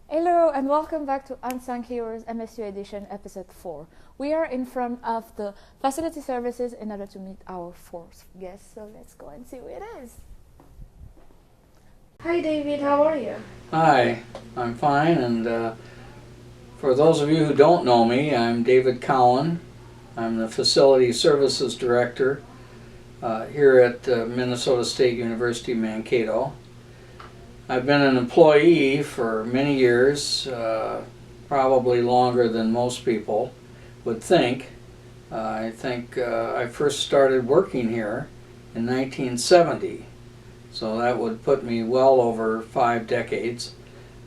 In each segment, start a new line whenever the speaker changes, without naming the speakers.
Hello and welcome back to Unsung Heroes MSU Edition Episode 4. We are in front of the facility services in order to meet our fourth guest, so let's go and see who it is. Hi David, how are you?
Hi, I'm fine, and for those of you who don't know me, I'm David Cowan. I'm the Facility Services Director here at Minnesota State University, Mankato. I've been an employee for many years, probably longer than most people would think. I think I first started working here in 1970, so that would put me well over 5 decades.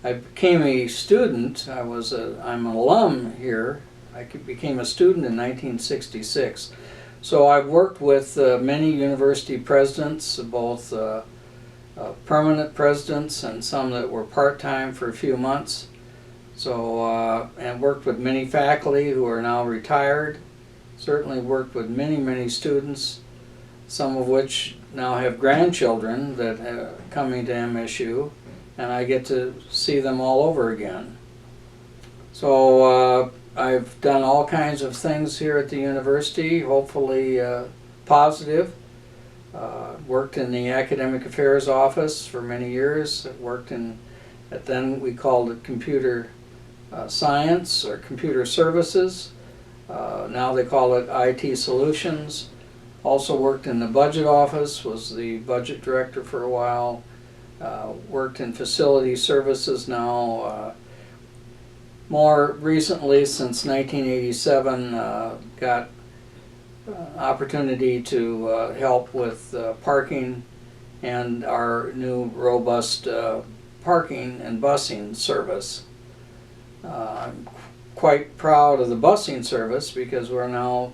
I became a student. I'm an alum here. I became a student in 1966. So I've worked with many university presidents, both permanent presidents and some that were part-time for a few months. So, and worked with many faculty who are now retired. Certainly worked with many students, some of which now have grandchildren that are coming to MSU, and I get to see them all over again. So I've done all kinds of things here at the university, hopefully positive. Worked in the academic affairs office for many years. Worked then we called it computer science or computer services. Now they call it IT solutions. Also worked in the budget office, was the budget director for a while. Worked in facility services now. More recently, since 1987, got opportunity to help with parking and our new robust parking and busing service. I'm quite proud of the busing service because we're now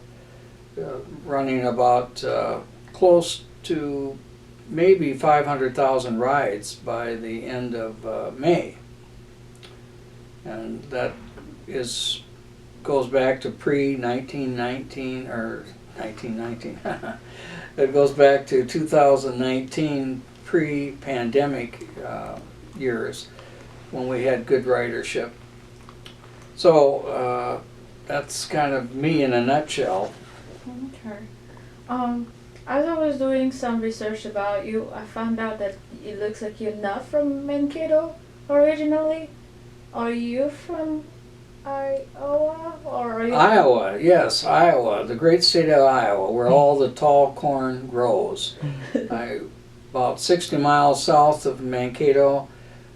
running about close to maybe 500,000 rides by the end of May. And that goes back to pre-1919 or 1919. It goes back to 2019 pre-pandemic years when we had good ridership. So that's kind of me in a nutshell.
Okay. As I was doing some research about you, I found out that it looks like you're not from Mankato originally. Are you from Iowa, or are you
Iowa, yes, Iowa, the great state of Iowa, where all the tall corn grows. About 60 miles south of Mankato,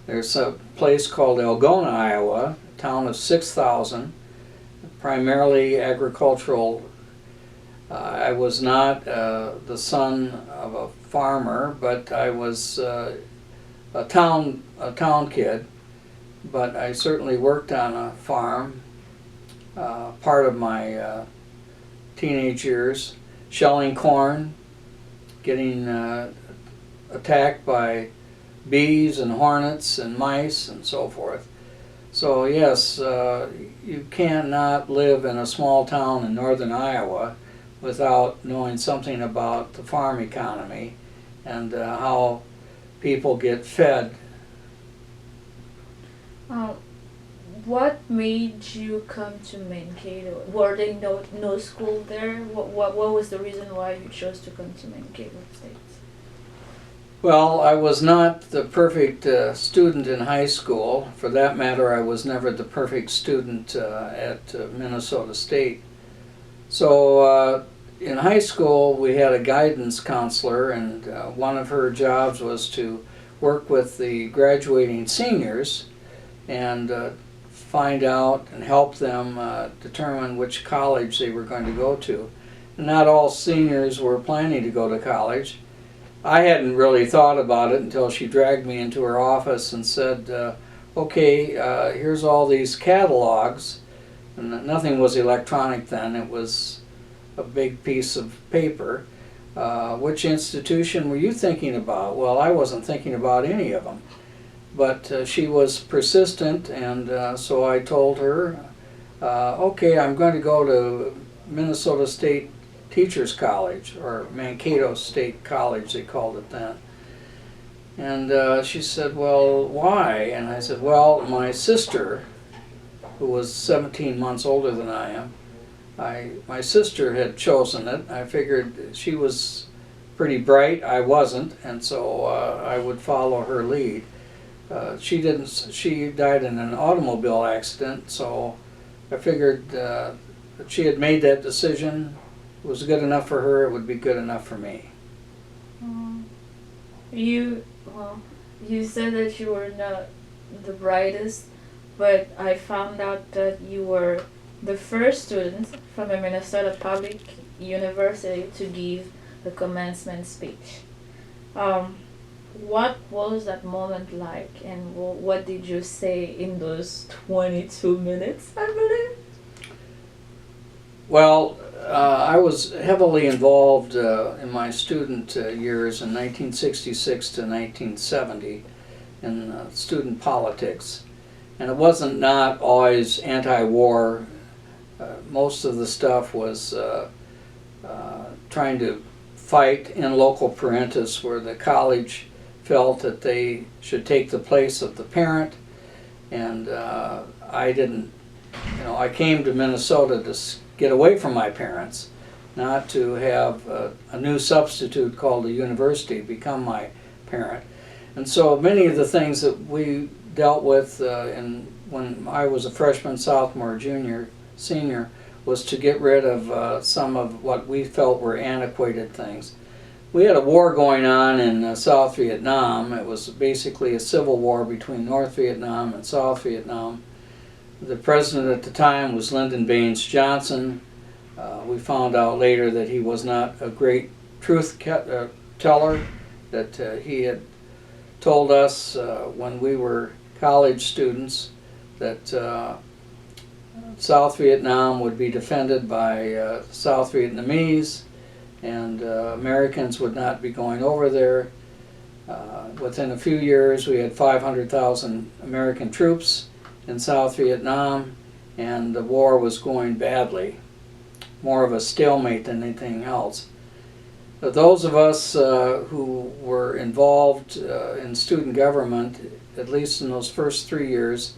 there's a place called Algona, Iowa, a town of 6,000, primarily agricultural. I was not the son of a farmer, but I was a town kid. But I certainly worked on a farm part of my teenage years, shelling corn, getting attacked by bees and hornets and mice and so forth. So yes, you cannot live in a small town in northern Iowa without knowing something about the farm economy and how people get fed.
What made you come to Mankato? Were there no school there? What was the reason why you chose to come to Mankato States?
Well, I was not the perfect student in high school. For that matter, I was never the perfect student at Minnesota State. So in high school, we had a guidance counselor, and one of her jobs was to work with the graduating seniors and find out and help them determine which college they were going to go to. Not all seniors were planning to go to college. I hadn't really thought about it until she dragged me into her office and said, okay, here's all these catalogs. And nothing was electronic then, it was a big piece of paper. Which institution were you thinking about? Well, I wasn't thinking about any of them. But she was persistent, and so I told her, okay, I'm going to go to Minnesota State Teachers College, or Mankato State College, they called it then. And she said, well, why? And I said, well, my sister, who was 17 months older than I am, my sister had chosen it. I figured she was pretty bright, I wasn't, and so I would follow her lead. She didn't. She died in an automobile accident, so I figured that she had made that decision. It was good enough for her. It would be good enough for me.
You said that you were not the brightest, but I found out that you were the first student from a Minnesota public university to give the commencement speech. What was that moment like, and what did you say in those 22 minutes, I believe?
Well, I was heavily involved in my student years in 1966 to 1970 in student politics. And it wasn't not always anti-war. Most of the stuff was trying to fight in loco parentis, where the college felt that they should take the place of the parent. And I didn't, I came to Minnesota to get away from my parents, not to have a new substitute called a university become my parent. And so many of the things that we dealt with when I was a freshman, sophomore, junior, senior, was to get rid of some of what we felt were antiquated things. We had a war going on in South Vietnam. It was basically a civil war between North Vietnam and South Vietnam. The president at the time was Lyndon Baines Johnson. We found out later that he was not a great truth teller, that he had told us when we were college students that South Vietnam would be defended by South Vietnamese, and Americans would not be going over there. Within a few years, we had 500,000 American troops in South Vietnam, and the war was going badly, more of a stalemate than anything else. But those of us who were involved in student government, at least in those first 3 years,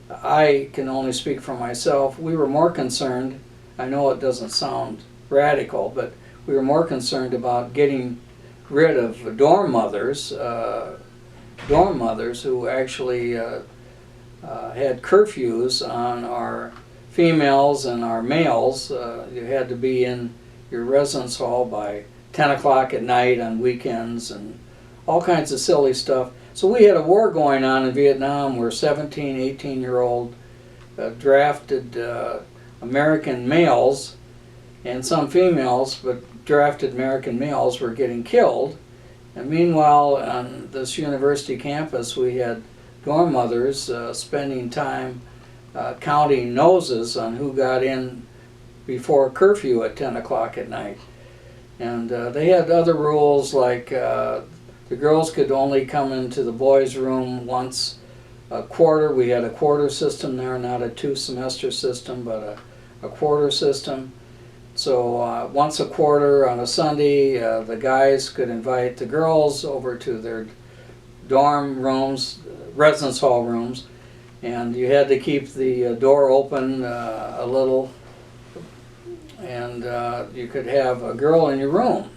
I can only speak for myself, we were more concerned, I know it doesn't sound radical, but we were more concerned about getting rid of dorm mothers who actually had curfews on our females and our males. You had to be in your residence hall by 10 o'clock at night on weekends and all kinds of silly stuff. So we had a war going on in Vietnam where 17, 18-year-old drafted American males and some females, but drafted American males were getting killed. And meanwhile, on this university campus, we had dorm mothers spending time counting noses on who got in before curfew at 10 o'clock at night. And they had other rules, like the girls could only come into the boys' room once a quarter. We had a quarter system there, not a two-semester system, but a quarter system. So once a quarter on a Sunday, the guys could invite the girls over to their dorm rooms, residence hall rooms, and you had to keep the door open a little, and you could have a girl in your room.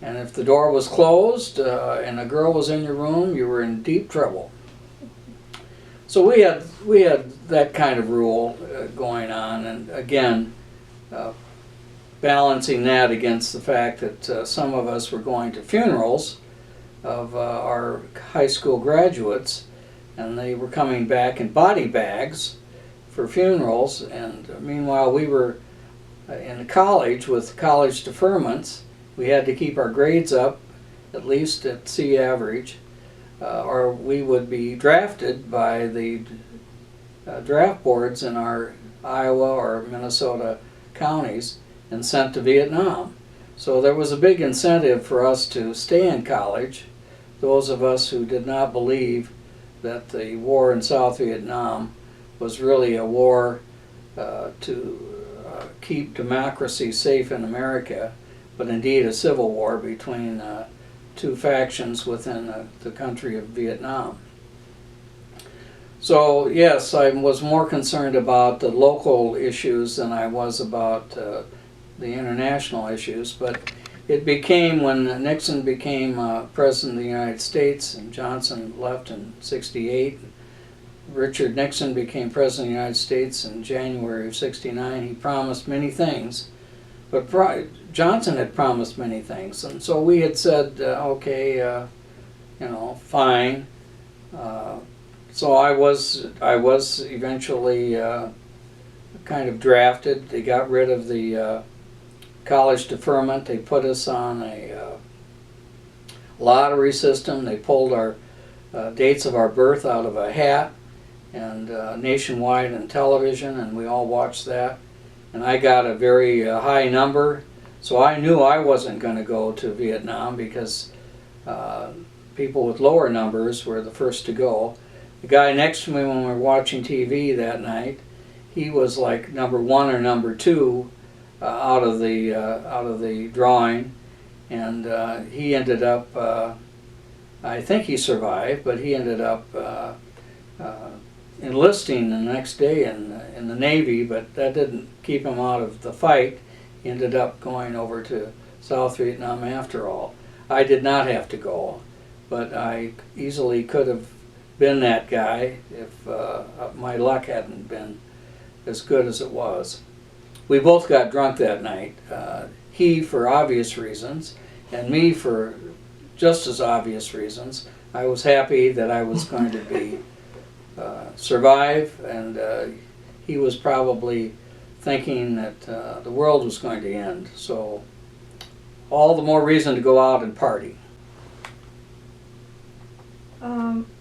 And if the door was closed and a girl was in your room, you were in deep trouble. So we had that kind of rule going on, and again, balancing that against the fact that some of us were going to funerals of our high school graduates, and they were coming back in body bags for funerals, and meanwhile we were in college with college deferments. We had to keep our grades up, at least at C average, or we would be drafted by the draft boards in our Iowa or Minnesota counties and sent to Vietnam. So there was a big incentive for us to stay in college. Those of us who did not believe that the war in South Vietnam was really a war to keep democracy safe in America, but indeed a civil war between two factions within the country of Vietnam. So yes, I was more concerned about the local issues than I was about the international issues, but it became, when Nixon became President of the United States and Johnson left in '68, Richard Nixon became President of the United States in January of '69. He promised many things, but Johnson had promised many things, and so we had said, okay, you know, fine. So I was eventually kind of drafted. They got rid of the college deferment. They put us on a lottery system. They pulled our dates of our birth out of a hat, and nationwide in television, and we all watched that. And I got a very high number, so I knew I wasn't going to go to Vietnam because people with lower numbers were the first to go. The guy next to me when we were watching TV that night, he was like number 1 or number 2 out of the drawing, and he ended up. I think he survived, but he ended up enlisting the next day in the Navy, but that didn't keep him out of the fight. He ended up going over to South Vietnam after all. I did not have to go, but I easily could have been that guy if my luck hadn't been as good as it was. We both got drunk that night. He for obvious reasons, and me for just as obvious reasons. I was happy that I was going to be survive, and he was probably thinking that the world was going to end. So all the more reason to go out and party.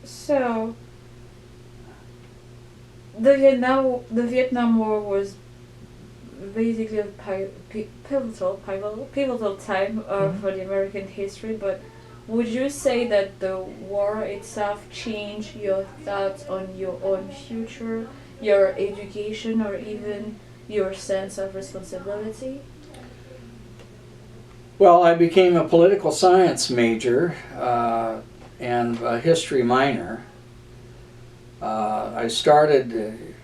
So the Vietnam War was basically a pivotal time for the American history, but would you say that the war itself changed your thoughts on your own future, your education, or even your sense of responsibility?
Well, I became a political science major and a history minor. I started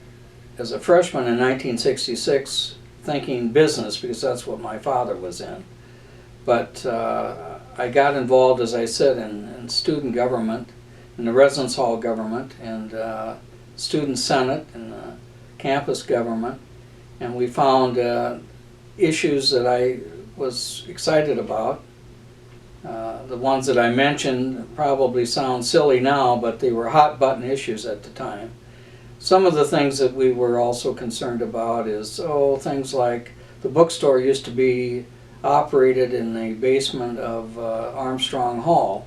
as a freshman in 1966 thinking business because that's what my father was in. But I got involved, as I said, in student government, in the residence hall government, and student senate, and campus government, and we found issues that I was excited about. The ones that I mentioned probably sound silly now, but they were hot button issues at the time. Some of the things that we were also concerned about is, things like the bookstore used to be operated in the basement of Armstrong Hall,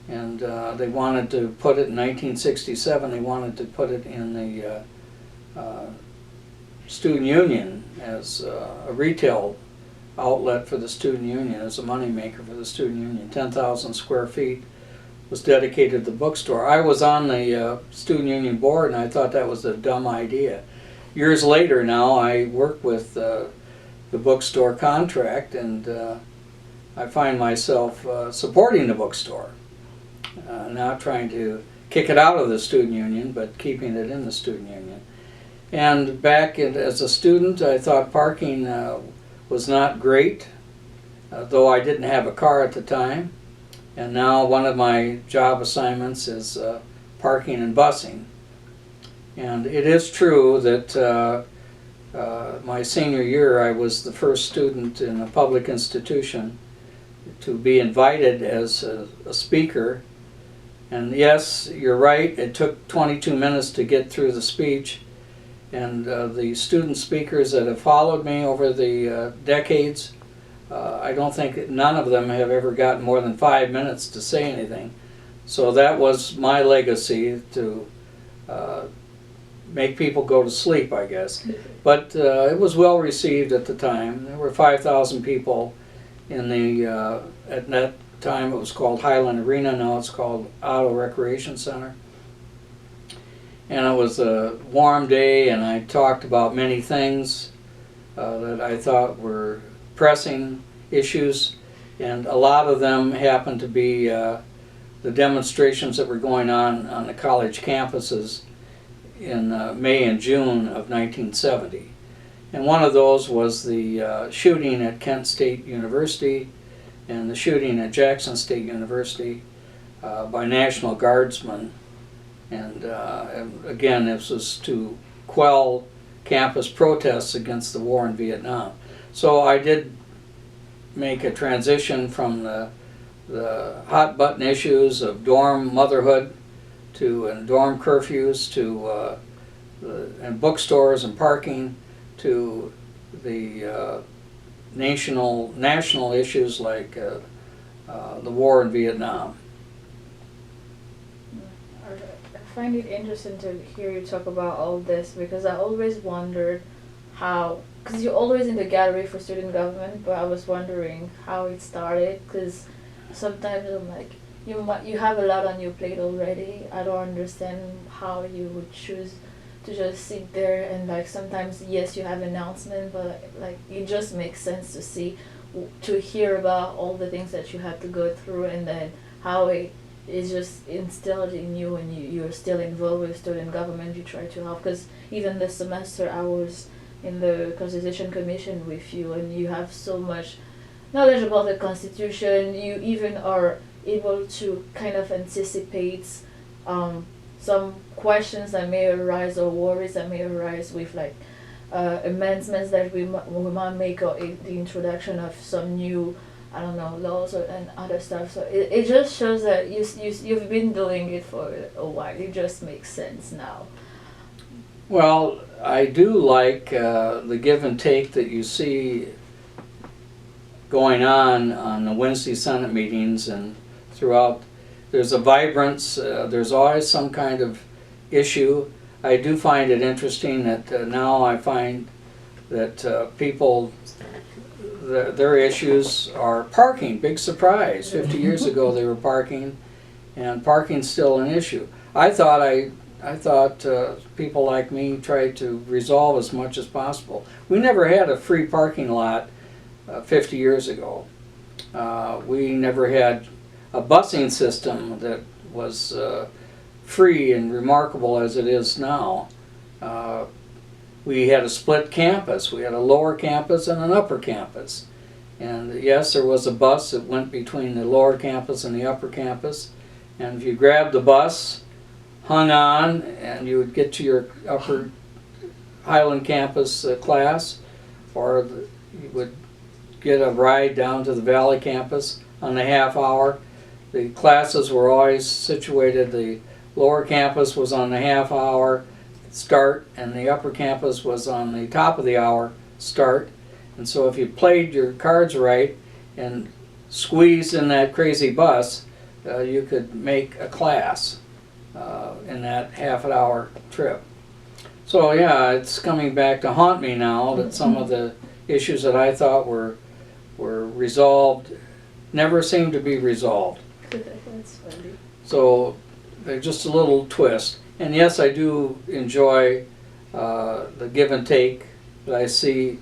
and they wanted to put it in 1967, they wanted to put it in the student union as a retail outlet for the student union, as a moneymaker for the student union. 10,000 square feet was dedicated to the bookstore. I was on the student union board, and I thought that was a dumb idea. Years later now, I work with the bookstore contract, and I find myself supporting the bookstore, not trying to kick it out of the student union, but keeping it in the student union. And back as a student, I thought parking was not great, though I didn't have a car at the time. And now one of my job assignments is parking and busing. And it is true that my senior year I was the first student in a public institution to be invited as a speaker. And yes, you're right, it took 22 minutes to get through the speech. And the student speakers that have followed me over the decades, I don't think none of them have ever gotten more than 5 minutes to say anything. So that was my legacy, to make people go to sleep, I guess. But it was well received at the time. There were 5,000 people in the, at that time it was called Highland Arena, now it's called Auto Recreation Center. And it was a warm day, and I talked about many things that I thought were pressing issues. and a lot of them happened to be the demonstrations that were going on the college campuses in May and June of 1970. And one of those was the shooting at Kent State University and the shooting at Jackson State University by National Guardsmen. And again, this was to quell campus protests against the war in Vietnam. So I did make a transition from the hot button issues of dorm motherhood and dorm curfews to and bookstores and parking to the national issues like the war in Vietnam.
I find it interesting to hear you talk about all this because I always wondered how, because you're always in the gallery for student government, but I was wondering how it started because sometimes I'm like, you have a lot on your plate already. I don't understand how you would choose to just sit there and like sometimes yes you have announcement, but like it just makes sense to hear about all the things that you had to go through and then how it is just instilled in you and you're still involved with student government. You try to help because even this semester I was in the Constitution Commission with you and you have so much knowledge about the Constitution. You even are able to kind of anticipate some questions that may arise or worries that may arise with like amendments that we might make or the introduction of some new laws and other stuff. So it just shows that you've been doing it for a while. It just makes sense now.
Well, I do like the give and take that you see going on the Wednesday Senate meetings and throughout. There's a vibrance, there's always some kind of issue. I do find it interesting that now I find that people, their issues are parking. Big surprise. 50 years ago they were parking, and parking's still an issue. I thought people like me tried to resolve as much as possible. We never had a free parking lot 50 years ago. We never had a busing system that was free and remarkable as it is now. We had a split campus. We had a lower campus and an upper campus. And yes, there was a bus that went between the lower campus and the upper campus. And if you grabbed the bus, hung on, and you would get to your upper Highland campus class, or you would get a ride down to the Valley campus on the half hour. The classes were always situated, the lower campus was on the half hour start and the upper campus was on the top of the hour start. And so if you played your cards right and squeezed in that crazy bus, you could make a class in that half an hour trip. So yeah, it's coming back to haunt me now that some of the issues that I thought were resolved never seem to be resolved.
That's funny.
So they're just a little twist. And yes, I do enjoy the give and take that I see,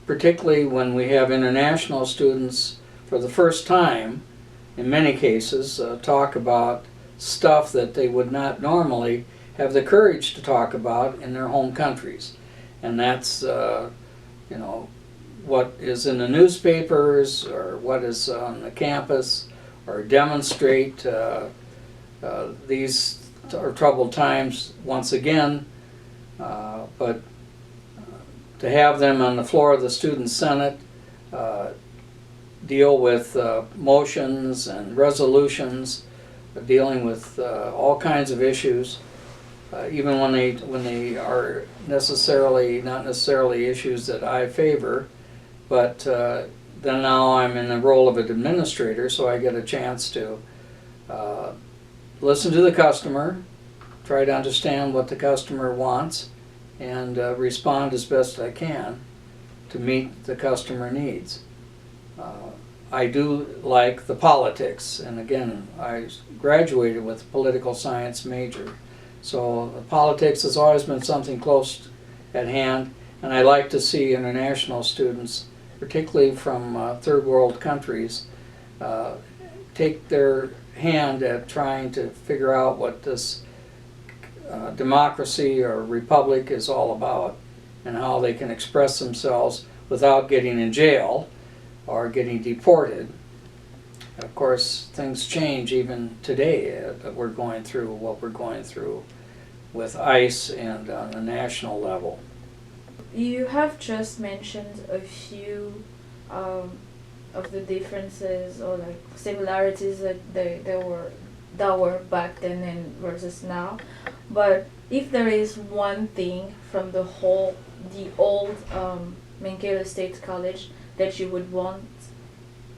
particularly when we have international students for the first time, in many cases, talk about stuff that they would not normally have the courage to talk about in their home countries. And that's, what is in the newspapers or what is on the campus, or demonstrate. These are troubled times once again, but to have them on the floor of the Student Senate deal with motions and resolutions dealing with all kinds of issues, even when they are not necessarily issues that I favor, but then now I'm in the role of an administrator, so I get a chance to listen to the customer, try to understand what the customer wants, and respond as best I can to meet the customer needs. I do like the politics, and again, I graduated with a political science major, so the politics has always been something close at hand, and I like to see international students, particularly from third world countries, take their hand at trying to figure out what this democracy or republic is all about and how they can express themselves without getting in jail or getting deported. Of course, things change even today that we're going through what we're going through with ICE and on a national level.
You have just mentioned a few of the differences or like similarities that were back then and versus now. But if there is one thing from the old Mankato State College that you would want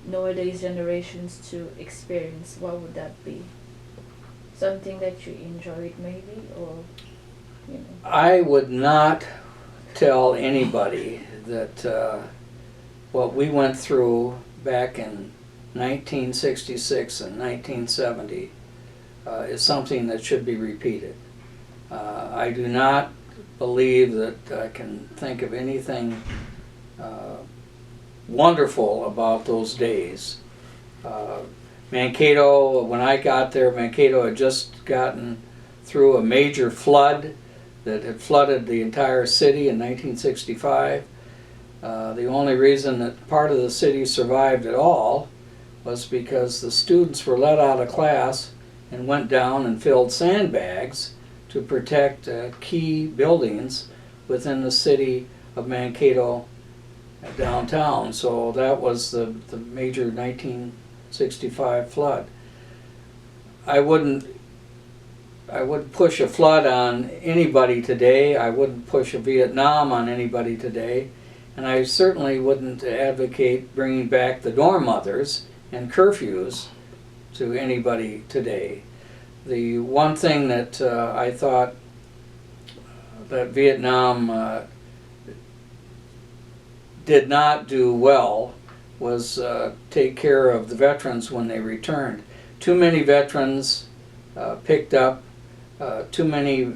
nowadays generations to experience, what would that be? Something that you enjoyed maybe, or you know?
I would not tell anybody that what we went through back in 1966 and 1970 is something that should be repeated. I do not believe that I can think of anything wonderful about those days. Mankato, when I got there, Mankato had just gotten through a major flood that had flooded the entire city in 1965. The only reason that part of the city survived at all was because the students were let out of class and went down and filled sandbags to protect key buildings within the city of Mankato downtown. So that was the major 1965 flood. I wouldn't push a flood on anybody today. I wouldn't push a Vietnam on anybody today. And I certainly wouldn't advocate bringing back the dorm mothers and curfews to anybody today. The one thing that I thought that Vietnam did not do well was take care of the veterans when they returned. Too many veterans picked up too many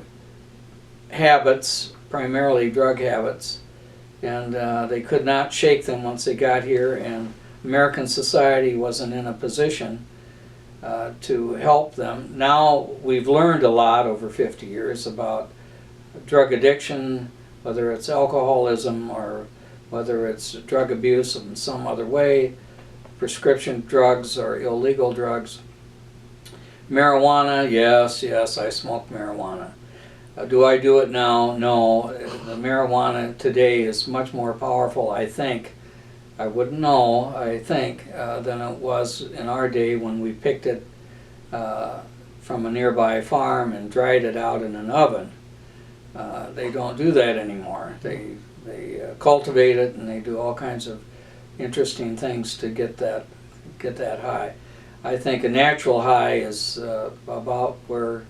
habits, primarily drug habits, and they could not shake them once they got here, and American society wasn't in a position to help them. Now we've learned a lot over 50 years about drug addiction, whether it's alcoholism or whether it's drug abuse in some other way, prescription drugs or illegal drugs. Marijuana, yes, I smoke marijuana. Do I do it now? No. The marijuana today is much more powerful, I think. I wouldn't know, I think, than it was in our day when we picked it from a nearby farm and dried it out in an oven. They don't do that anymore. They cultivate it and they do all kinds of interesting things to get that high. I think a natural high is about where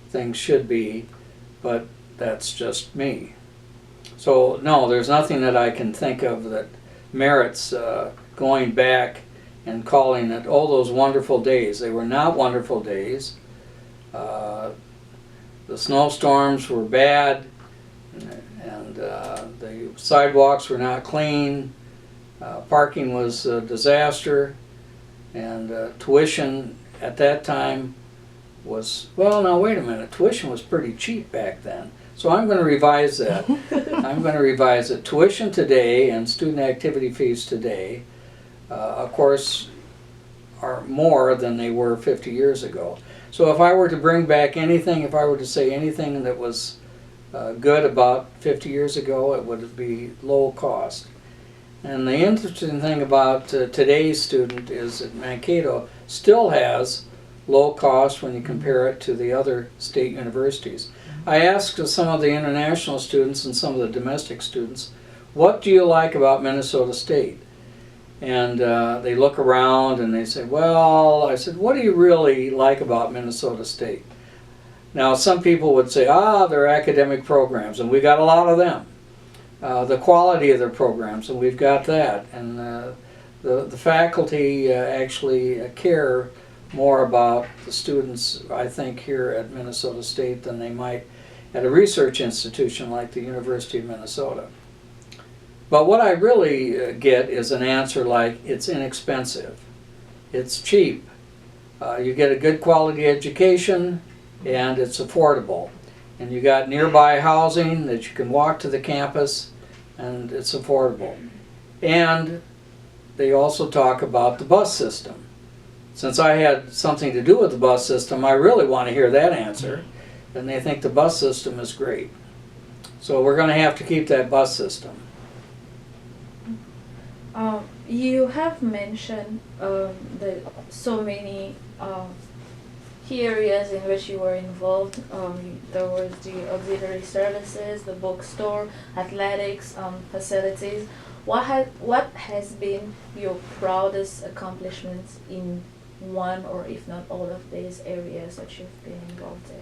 things should be, but that's just me. So no, there's nothing that I can think of that merits going back and calling it, oh, those wonderful days. They were not wonderful days. The snowstorms were bad, and the sidewalks were not clean. Parking was a disaster, and tuition at that time was, well, now wait a minute, tuition was pretty cheap back then. So I'm going to revise that. I'm going to revise it. Tuition today and student activity fees today, of course, are more than they were 50 years ago. So if I were to bring back anything, if I were to say anything that was good about 50 years ago, it would be low cost. And the interesting thing about today's student is that Mankato still has low cost when you compare it to the other state universities. I asked some of the international students and some of the domestic students, what do you like about Minnesota State? And they look around and they say, well, I said, what do you really like about Minnesota State? Now some people would say, their academic programs, and we got a lot of them. The quality of their programs, and we've got that. And the faculty actually care more about the students, I think, here at Minnesota State than they might at a research institution like the University of Minnesota. But what I really get is an answer like, it's inexpensive. it's cheap. You get a good quality education, and it's affordable. And you got nearby housing that you can walk to the campus, and it's affordable. And they also talk about the bus system. Since I had something to do with the bus system, I really want to hear that answer. And they think the bus system is great. So we're going to have to keep that bus system.
You have mentioned that so many key areas in which you were involved. There was the auxiliary services, the bookstore, athletics, facilities. What has been your proudest accomplishments in one or if not all of these areas that you've been involved in?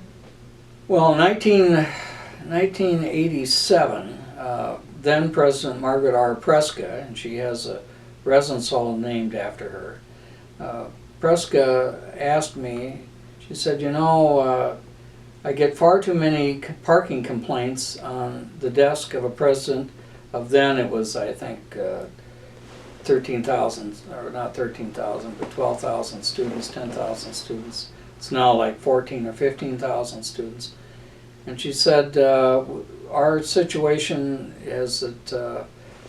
Well, 1987, then President Margaret R. Preska, and she has a residence hall named after her, Preska asked me, she said, you know, I get far too many parking complaints on the desk of a president of then, it was, I think, 13,000, or not 13,000, but 12,000 students, 10,000 students. It's now like 14 or 15,000 students. And she said, our situation is that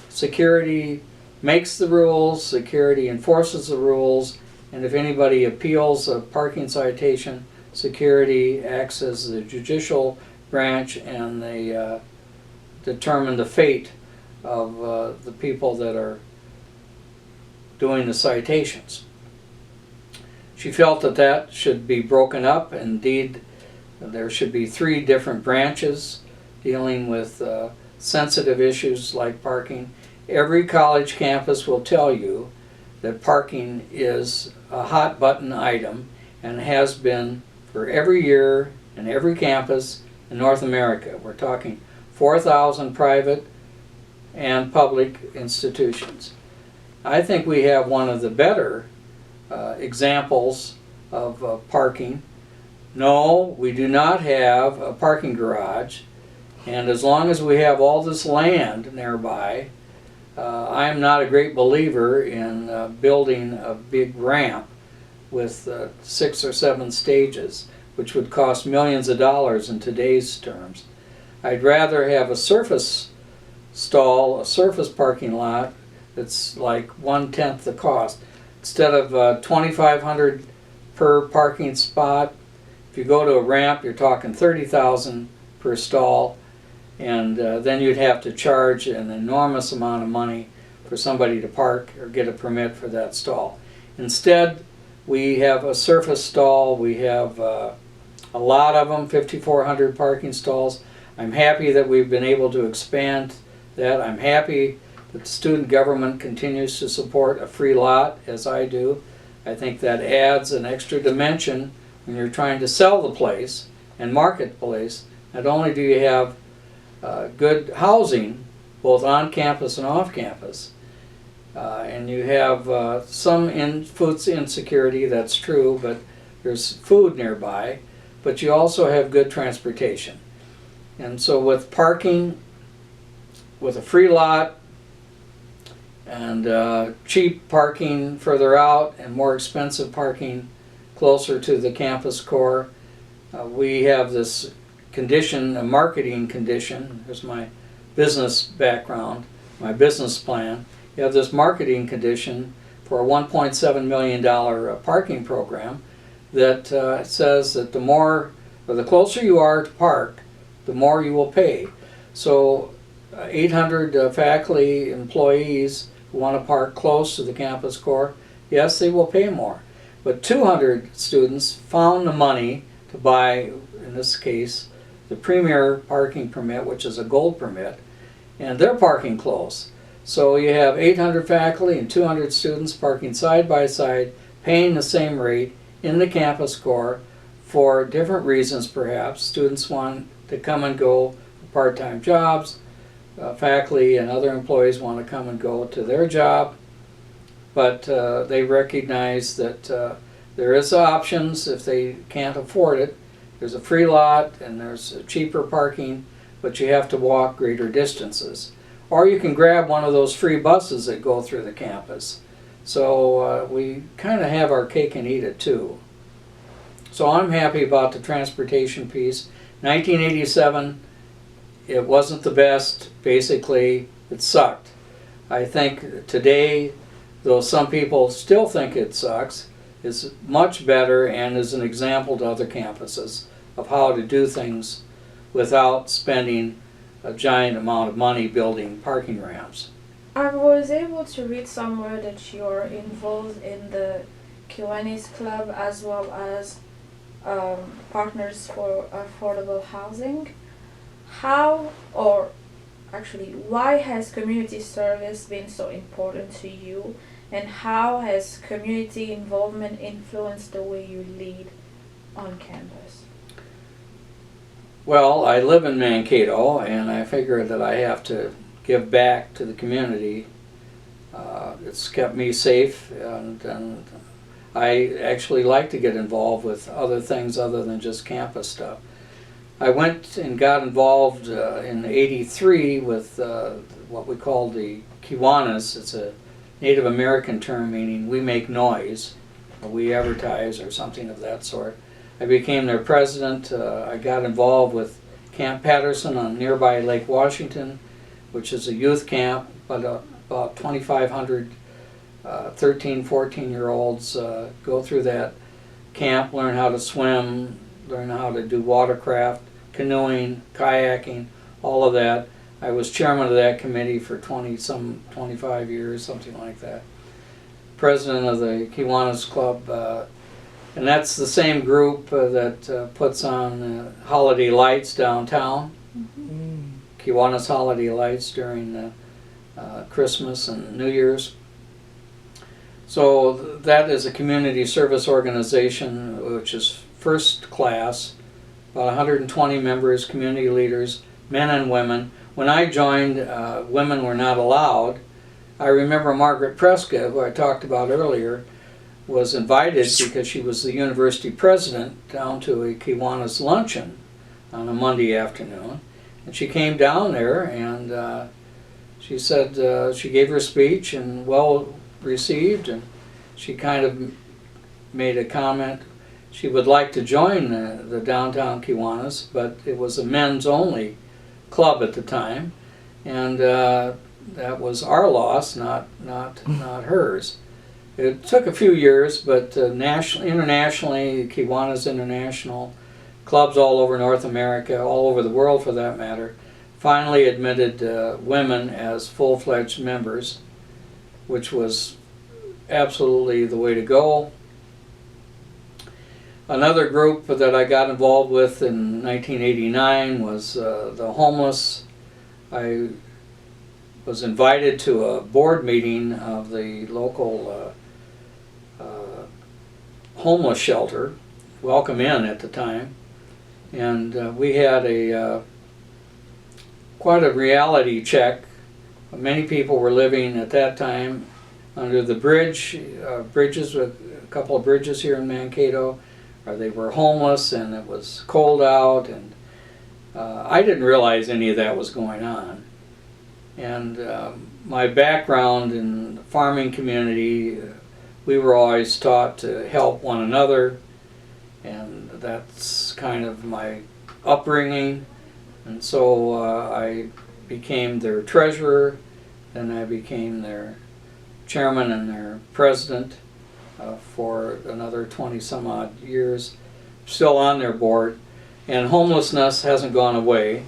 security makes the rules, security enforces the rules, and if anybody appeals a parking citation, security acts as the judicial branch, and they determine the fate of the people that are doing the citations. She felt that that should be broken up. Indeed, there should be 3 different branches dealing with sensitive issues like parking. Every college campus will tell you that parking is a hot button item and has been for every year and every campus in North America. We're talking 4,000 private and public institutions. I think we have one of the better examples of parking. No, we do not have a parking garage, and as long as we have all this land nearby, I'm not a great believer in building a big ramp with 6 or 7 stages, which would cost millions of dollars in today's terms. I'd rather have a surface stall, a surface parking lot that's like 1/10 the cost. Instead of $2,500 per parking spot, if you go to a ramp, you're talking $30,000 per stall, and then you'd have to charge an enormous amount of money for somebody to park or get a permit for that stall. Instead, we have a surface stall. We have a lot of them, 5,400 parking stalls. I'm happy that we've been able to expand that. I'm happy that the student government continues to support a free lot, as I do. I think that adds an extra dimension when you're trying to sell the place and market the place. Not only do you have good housing, both on campus and off campus, and you have some food insecurity, that's true, but there's food nearby, but you also have good transportation. And so with parking, with a free lot, and cheap parking further out and more expensive parking closer to the campus core, we have this condition, a marketing condition. Here's my business background, my business plan. You have this marketing condition for a $1.7 million parking program that says that the more, or the closer you are to park, the more you will pay. So 800 faculty employees who want to park close to the campus core, yes, they will pay more. But 200 students found the money to buy, in this case, the premier parking permit, which is a gold permit, and they're parking close. So you have 800 faculty and 200 students parking side by side, paying the same rate in the campus core for different reasons perhaps. Students want to come and go for part-time jobs. Faculty and other employees want to come and go to their job, but they recognize that there is options if they can't afford it. There's a free lot and there's cheaper parking, but you have to walk greater distances. Or you can grab one of those free buses that go through the campus. So we kind of have our cake and eat it too. So I'm happy about the transportation piece. 1987, it wasn't the best. Basically, it sucked. I think today, though some people still think it sucks, it's much better and is an example to other campuses of how to do things without spending a giant amount of money building parking ramps.
I was able to read somewhere that you're involved in the Kiwanis Club as well as Partners for Affordable Housing. How, or actually, why has community service been so important to you, and how has community involvement influenced the way you lead on campus?
Well, I live in Mankato, and I figure that I have to give back to the community. It's kept me safe, and I actually like to get involved with other things other than just campus stuff. I went and got involved in '83 with what we call the Kiwanis. It's a Native American term meaning we make noise, or we advertise, or something of that sort. I became their president. I got involved with Camp Patterson on nearby Lake Washington, which is a youth camp, but about 2,500 13, 14-year-olds go through that camp, learn how to swim, learn how to do watercraft, canoeing, kayaking, all of that. I was chairman of that committee for 25 years, something like that. President of the Kiwanis Club, and that's the same group that puts on holiday lights downtown.
Mm-hmm.
Kiwanis holiday lights during Christmas and New Year's. So that is a community service organization which is first class, about 120 members, community leaders, men and women. When I joined, women were not allowed. I remember Margaret Prescott, who I talked about earlier, was invited because she was the university president down to a Kiwanis luncheon on a Monday afternoon. And she came down there and she said she gave her speech and well received, and she kind of made a comment. She would like to join the downtown Kiwanis, but it was a men's only club at the time, and that was our loss, not hers. It took a few years, but internationally, Kiwanis International, clubs all over North America, all over the world for that matter, finally admitted women as full-fledged members, which was absolutely the way to go. Another group that I got involved with in 1989 was the homeless. I was invited to a board meeting of the local homeless shelter, Welcome Inn at the time, and we had quite a reality check. Many people were living at that time under the bridges, a couple of bridges here in Mankato, or they were homeless and it was cold out, and I didn't realize any of that was going on. And my background in the farming community, we were always taught to help one another, and that's kind of my upbringing. And so I became their treasurer, then I became their chairman and their president for another 20 some odd years, still on their board, and homelessness hasn't gone away.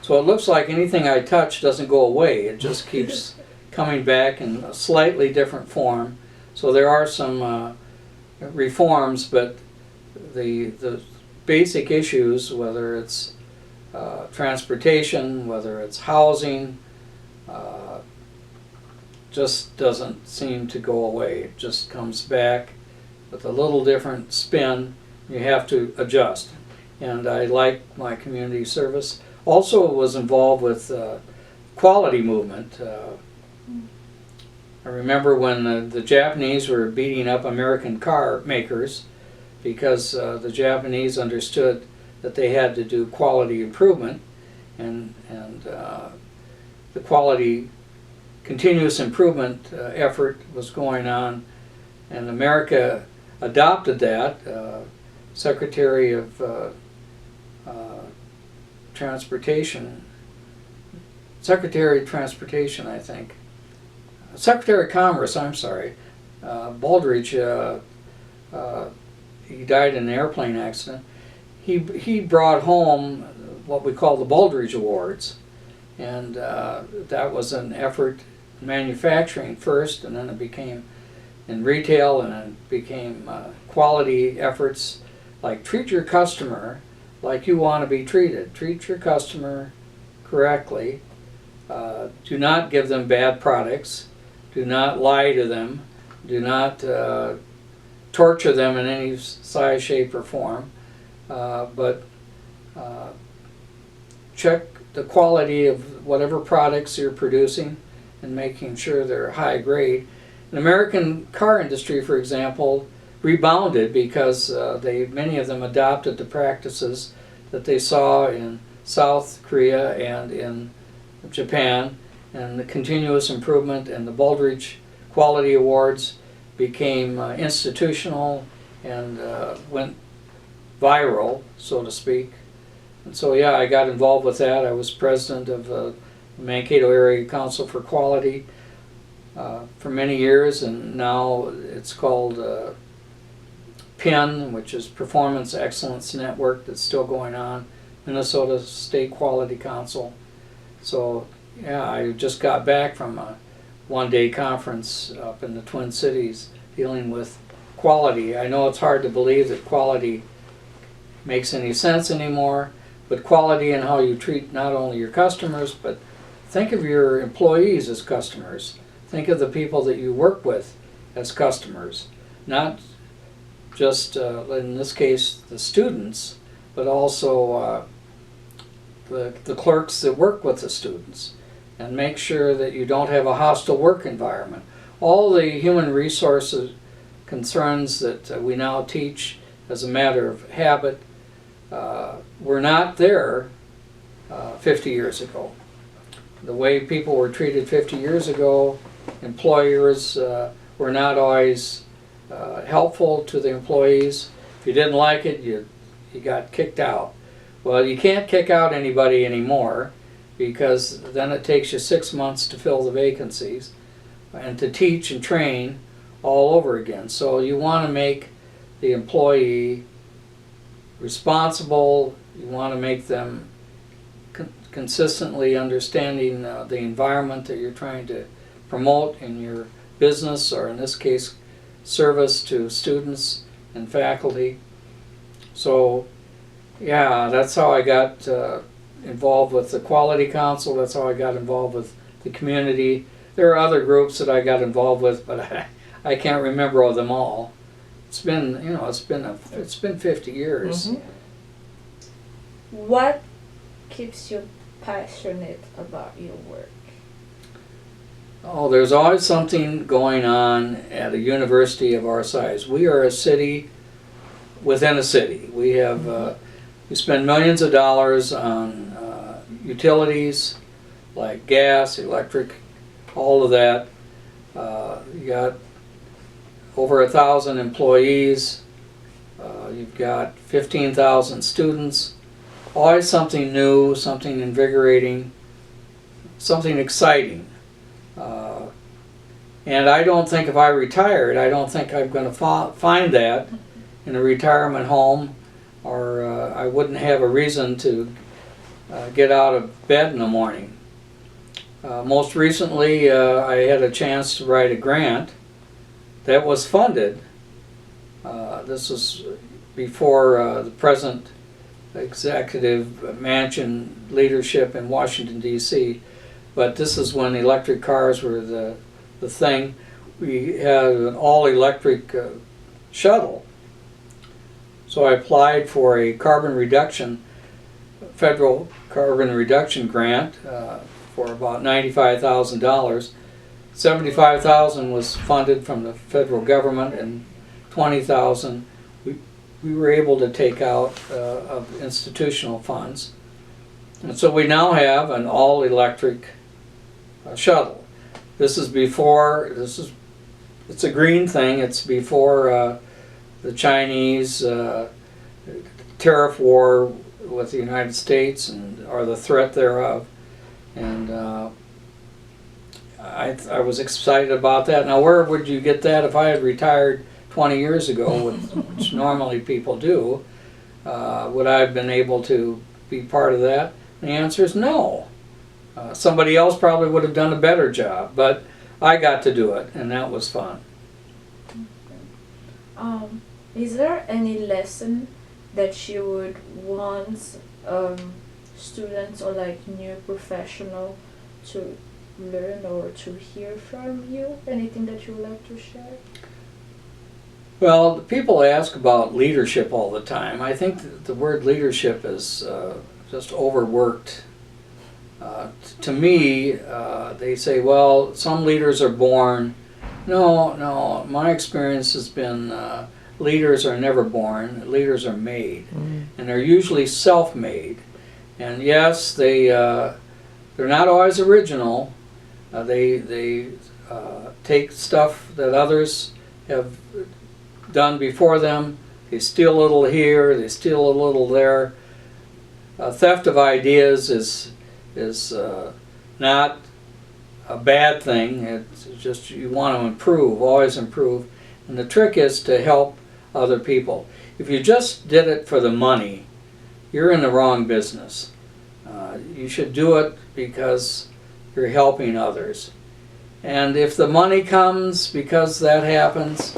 So it looks like anything I touch doesn't go away, it just keeps coming back in a slightly different form. So there are some reforms, but the basic issues, whether it's transportation, whether it's housing, just doesn't seem to go away. It just comes back with a little different spin. You have to adjust. And I like my community service. Also was involved with quality movement. I remember when the Japanese were beating up American car makers because the Japanese understood that they had to do quality improvement, and the quality continuous improvement effort was going on, and America adopted that. Secretary of Transportation, I think. Secretary of Commerce, I'm sorry, Baldridge, he died in an airplane accident. He brought home what we call the Baldridge Awards, and that was an effort in manufacturing first, and then it became in retail, and it became quality efforts like treat your customer like you want to be treated. Treat your customer correctly. Do not give them bad products. Do not lie to them. Do not torture them in any size, shape, or form. But check the quality of whatever products you're producing and making sure they're high grade. The American car industry, for example, rebounded because many of them adopted the practices that they saw in South Korea and in Japan, and the continuous improvement and the Baldridge Quality Awards became institutional and went viral, so to speak. And so yeah, I got involved with that. I was president of the Mankato Area Council for Quality for many years, and now it's called PIN, which is Performance Excellence Network, that's still going on, Minnesota State Quality Council. So yeah, I just got back from a one-day conference up in the Twin Cities dealing with quality. I know it's hard to believe that quality makes any sense anymore, but quality and how you treat not only your customers, but think of your employees as customers. Think of the people that you work with as customers, not just, in this case, the students, but also the clerks that work with the students, and make sure that you don't have a hostile work environment. All the human resources concerns that we now teach as a matter of habit were not there 50 years ago. The way people were treated 50 years ago, employers were not always helpful to the employees. If you didn't like it, you got kicked out. Well, you can't kick out anybody anymore, because then it takes you 6 months to fill the vacancies and to teach and train all over again. So you want to make the employee responsible. You want to make them consistently understanding the environment that you're trying to promote in your business, or in this case, service to students and faculty. So yeah, that's how I got involved with the Quality Council. That's how I got involved with the community. There are other groups that I got involved with, but I can't remember them all. It's been, it's been 50 years.
Mm-hmm. What keeps you passionate about your work?
Oh, there's always something going on at a university of our size. We are a city within a city. We have we spend millions of dollars on utilities like gas, electric, all of that. You got over 1,000 employees. You've got 15,000 students. Always something new, something invigorating, something exciting. And I don't think if I retired, I don't think I'm going to find that in a retirement home, or I wouldn't have a reason to get out of bed in the morning. Most recently, I had a chance to write a grant that was funded. This was before the present executive mansion leadership in Washington, D.C., but this is when electric cars were the thing. We had an all-electric shuttle. So I applied for a federal carbon reduction grant for about $95,000. $75,000 was funded from the federal government, and $20,000 we were able to take out of institutional funds. And so we now have an all-electric shuttle. This is before, it's a green thing, it's before the Chinese tariff war with the United States or the threat thereof. And I was excited about that. Now, where would you get that if I had retired 20 years ago, which normally people do? Would I have been able to be part of that? The answer is no. Somebody else probably would have done a better job, but I got to do it, and that was fun.
Is there any lesson that you would want students or like new professional to learn or to hear from you? Anything that you would like to share?
Well, people ask about leadership all the time. I think the word leadership is just overworked. To me, they say, well, some leaders are born. No, my experience has been leaders are never born, leaders are made. And they're usually self-made. And yes, they're not always original. They take stuff that others have done before them. They steal a little here, they steal a little there. Theft of ideas is not a bad thing. It's just you want to improve, always improve. And the trick is to help other people. If you just did it for the money, you're in the wrong business. You should do it because you're helping others. And if the money comes because that happens,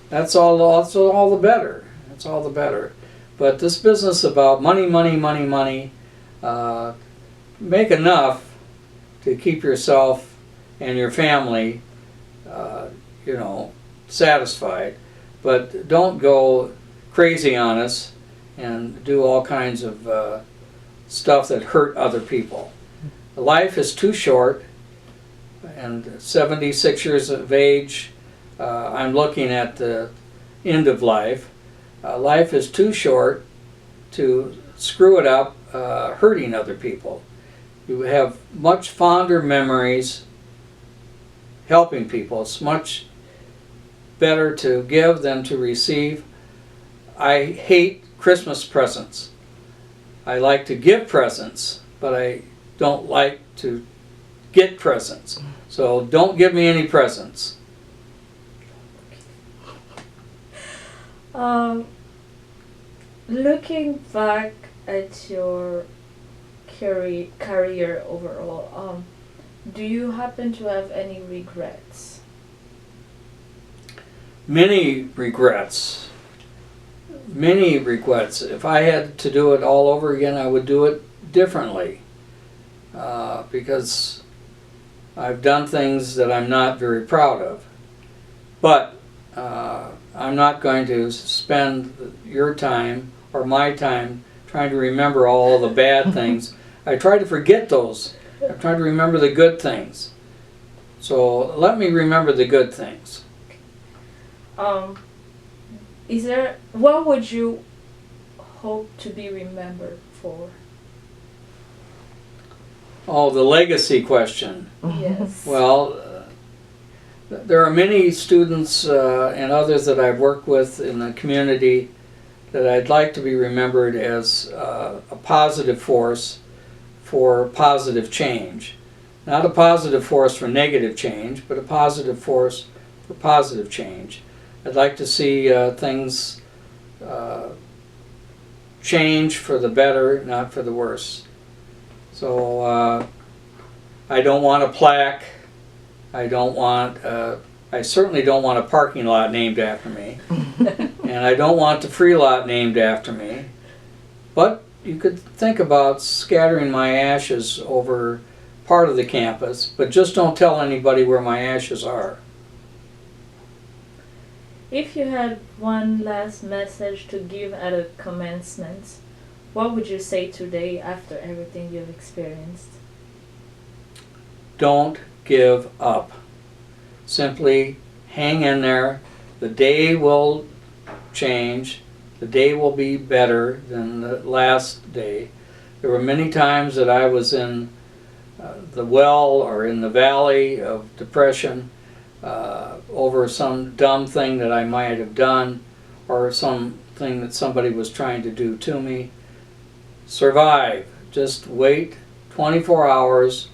that's all the better. That's all the better. But this business about money, make enough to keep yourself and your family, satisfied. But don't go crazy on us and do all kinds of stuff that hurt other people. Life is too short, and 76 years of age, I'm looking at the end of life. Life is too short to screw it up hurting other people. You have much fonder memories helping people. It's much better to give than to receive. I hate Christmas presents. I like to give presents, but I don't like to get presents. So don't give me any presents.
Looking back at your career overall, do you happen to have any regrets?
Many regrets. Many regrets. If I had to do it all over again, I would do it differently. Because I've done things that I'm not very proud of. But I'm not going to spend your time or my time trying to remember all the bad things. I try to forget those. I try to remember the good things. So let me remember the good things.
What would you hope to be remembered for?
Oh, the legacy question.
Yes.
Well, there are many students and others that I've worked with in the community that I'd like to be remembered as a positive force for positive change. Not a positive force for negative change, but a positive force for positive change. I'd like to see things change for the better, not for the worse. So I don't want a plaque. I certainly don't want a parking lot named after me. And I don't want the free lot named after me. But you could think about scattering my ashes over part of the campus, but just don't tell anybody where my ashes are.
If you had one last message to give at a commencement, what would you say today after everything you've experienced?
Don't give up. Simply hang in there. The day will change. The day will be better than the last day. There were many times that I was in the well or in the valley of depression over some dumb thing that I might have done or something that somebody was trying to do to me. Survive. Just wait 24 hours,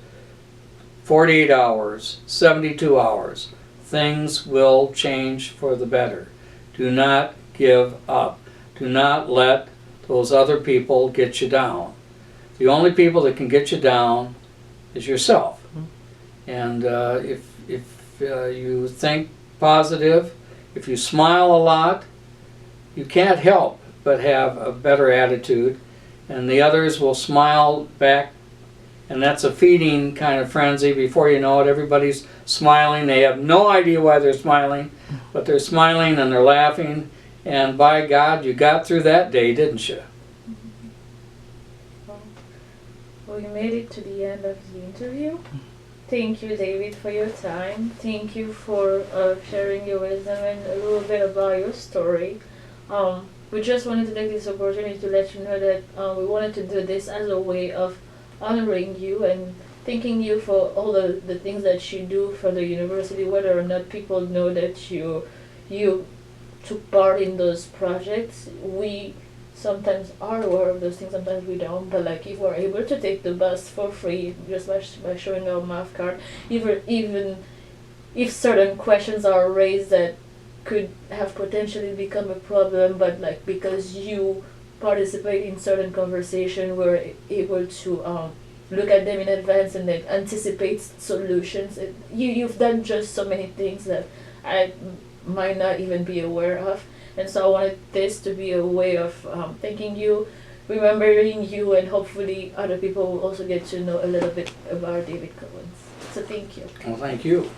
48 hours, 72 hours. Things will change for the better. Do not give up. Do not let those other people get you down. The only people that can get you down is yourself. And if you think positive, if you smile a lot, you can't help but have a better attitude, and the others will smile back, and that's a feeding kind of frenzy. Before you know it, everybody's smiling. They have no idea why they're smiling, but they're smiling and they're laughing, and by God, you got through that day, didn't you?
We made it to the end of the interview. Thank you, David, for your time. Thank you for sharing your wisdom and a little bit about your story. We just wanted to take this opportunity to let you know that we wanted to do this as a way of honoring you and thanking you for all the things that you do for the university, whether or not people know that you took part in those projects. We sometimes are aware of those things, sometimes we don't, but like if we're able to take the bus for free just by showing our math card, even if certain questions are raised that could have potentially become a problem, but like because you participate in certain conversation, we're able to look at them in advance and then anticipate solutions. You've done just so many things that I might not even be aware of. And so I wanted this to be a way of thanking you, remembering you, and hopefully other people will also get to know a little bit about David Cowan. So thank you.
Well, thank you.